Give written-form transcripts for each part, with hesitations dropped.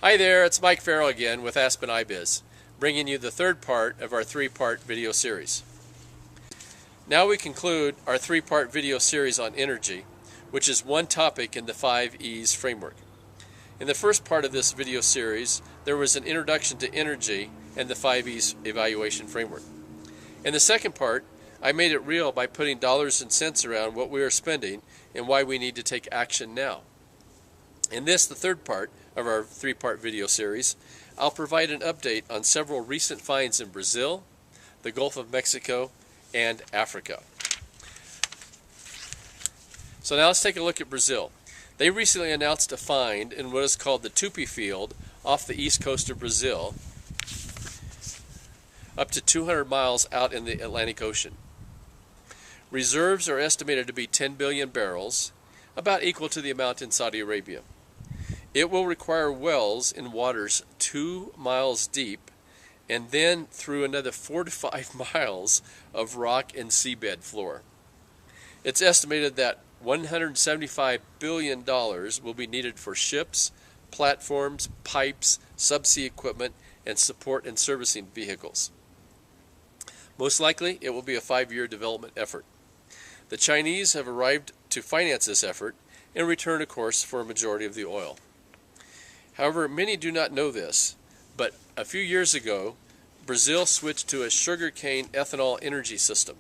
Hi there, it's Mike Farrell again with aspenIbiz, bringing you the third part of our three-part video series. Now we conclude our three-part video series on energy, which is one topic in the 5 E's framework. In the first part of this video series, there was an introduction to energy and the 5 E's evaluation framework. In the second part, I made it real by putting dollars and cents around what we are spending and why we need to take action now. In this, the third part of our three-part video series, I'll provide an update on several recent finds in Brazil, the Gulf of Mexico, and Africa. So now let's take a look at Brazil. They recently announced a find in what is called the Tupi field off the east coast of Brazil, up to 200 miles out in the Atlantic Ocean. Reserves are estimated to be 10 billion barrels, about equal to the amount in Saudi Arabia. It will require wells in waters 2 miles deep and then through another 4 to 5 miles of rock and seabed floor. It's estimated that $175 billion will be needed for ships, platforms, pipes, subsea equipment, and support and servicing vehicles. Most likely, it will be a 5-year development effort. The Chinese have arrived to finance this effort in return, of course, for a majority of the oil. However, many do not know this, but a few years ago, Brazil switched to a sugarcane ethanol energy system.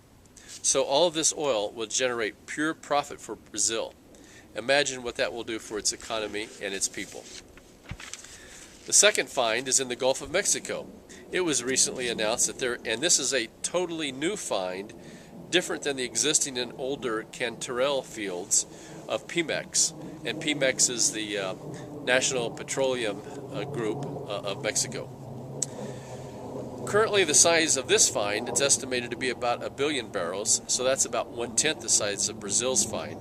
So all of this oil will generate pure profit for Brazil. Imagine what that will do for its economy and its people. The second find is in the Gulf of Mexico. It was recently announced that and this is a totally new find, different than the existing and older Cantarell fields of Pemex. And Pemex is the National Petroleum Group of Mexico. Currently, the size of this find is estimated to be about 1 billion barrels, so that's about 1/10 the size of Brazil's find.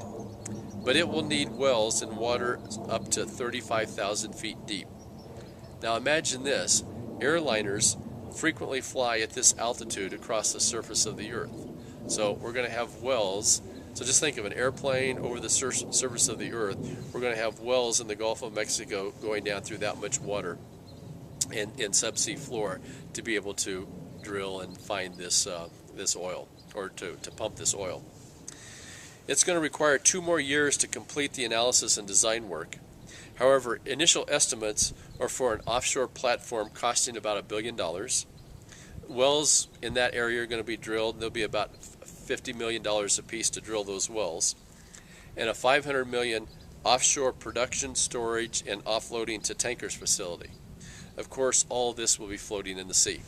But it will need wells in water up to 35,000 feet deep. Now imagine this, airliners frequently fly at this altitude across the surface of the earth. So we're going to have wells. So just think of an airplane over the surface of the earth. We're going to have wells in the Gulf of Mexico going down through that much water and subsea floor to be able to drill and find this oil, or to pump this oil. It's going to require 2 more years to complete the analysis and design work. However, initial estimates are for an offshore platform costing about $1 billion. Wells in that area are going to be drilled. There'll be about $50 million a piece to drill those wells, and a $500 million offshore production, storage, and offloading to tankers facility. Of course, all of this will be floating in the sea.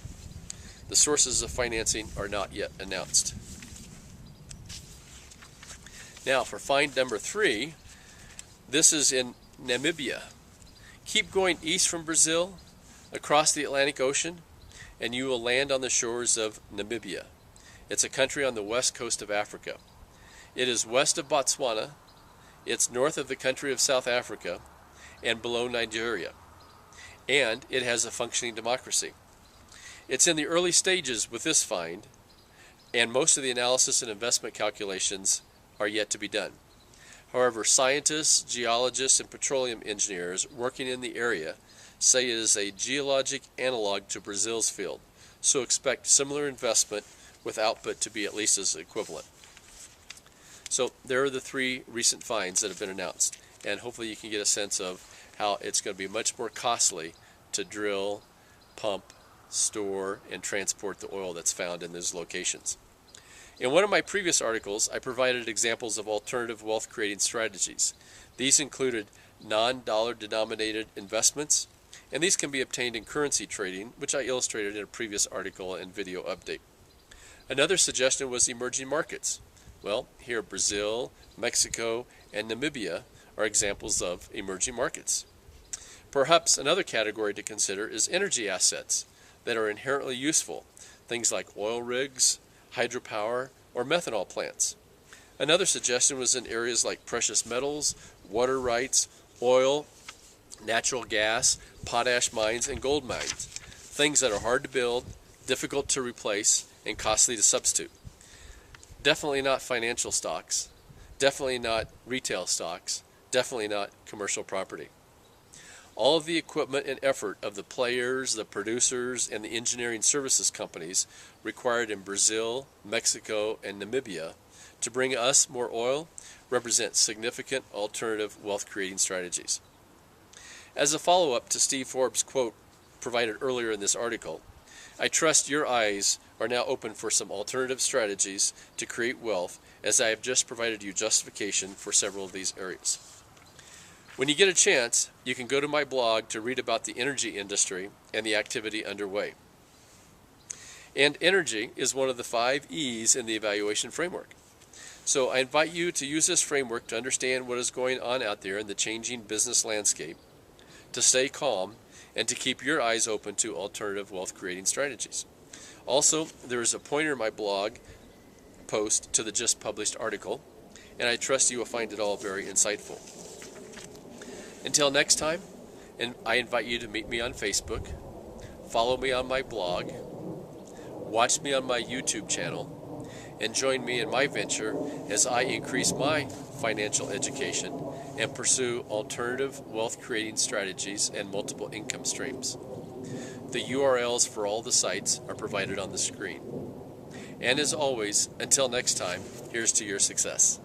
The sources of financing are not yet announced. Now, for find number 3, this is in Namibia. Keep going east from Brazil, across the Atlantic Ocean, and you will land on the shores of Namibia. It's a country on the west coast of Africa. It is west of Botswana, it's north of the country of South Africa, and below Nigeria. And it has a functioning democracy. It's in the early stages with this find, and most of the analysis and investment calculations are yet to be done. However, scientists, geologists, and petroleum engineers working in the area say it is a geologic analog to Brazil's field, so expect similar investment with output to be at least as equivalent. So there are the 3 recent finds that have been announced, and hopefully you can get a sense of how it's going to be much more costly to drill, pump, store, and transport the oil that's found in those locations. In one of my previous articles, I provided examples of alternative wealth creating strategies. These included non-dollar denominated investments, and these can be obtained in currency trading, which I illustrated in a previous article and video update. Another suggestion was emerging markets. Well, here Brazil, Mexico, and Namibia are examples of emerging markets. Perhaps another category to consider is energy assets that are inherently useful, things like oil rigs, hydropower, or methanol plants. Another suggestion was in areas like precious metals, water rights, oil, natural gas, potash mines, and gold mines, things that are hard to build, difficult to replace, and costly to substitute. Definitely not financial stocks, definitely not retail stocks, definitely not commercial property. All of the equipment and effort of the players, the producers, and the engineering services companies required in Brazil, Mexico, and Namibia to bring us more oil represent significant alternative wealth-creating strategies. As a follow-up to Steve Forbes' quote provided earlier in this article, I trust your eyes are now open for some alternative strategies to create wealth, as I have just provided you justification for several of these areas. When you get a chance, you can go to my blog to read about the energy industry and the activity underway. And energy is one of the 5 E's in the evaluation framework. So I invite you to use this framework to understand what is going on out there in the changing business landscape, to stay calm, and to keep your eyes open to alternative wealth-creating strategies. Also, there is a pointer in my blog post to the just published article, and I trust you will find it all very insightful. Until next time, and I invite you to meet me on Facebook, follow me on my blog, watch me on my YouTube channel, and join me in my venture as I increase my financial education and pursue alternative wealth-creating strategies and multiple income streams. The URLs for all the sites are provided on the screen. And as always, until next time, here's to your success.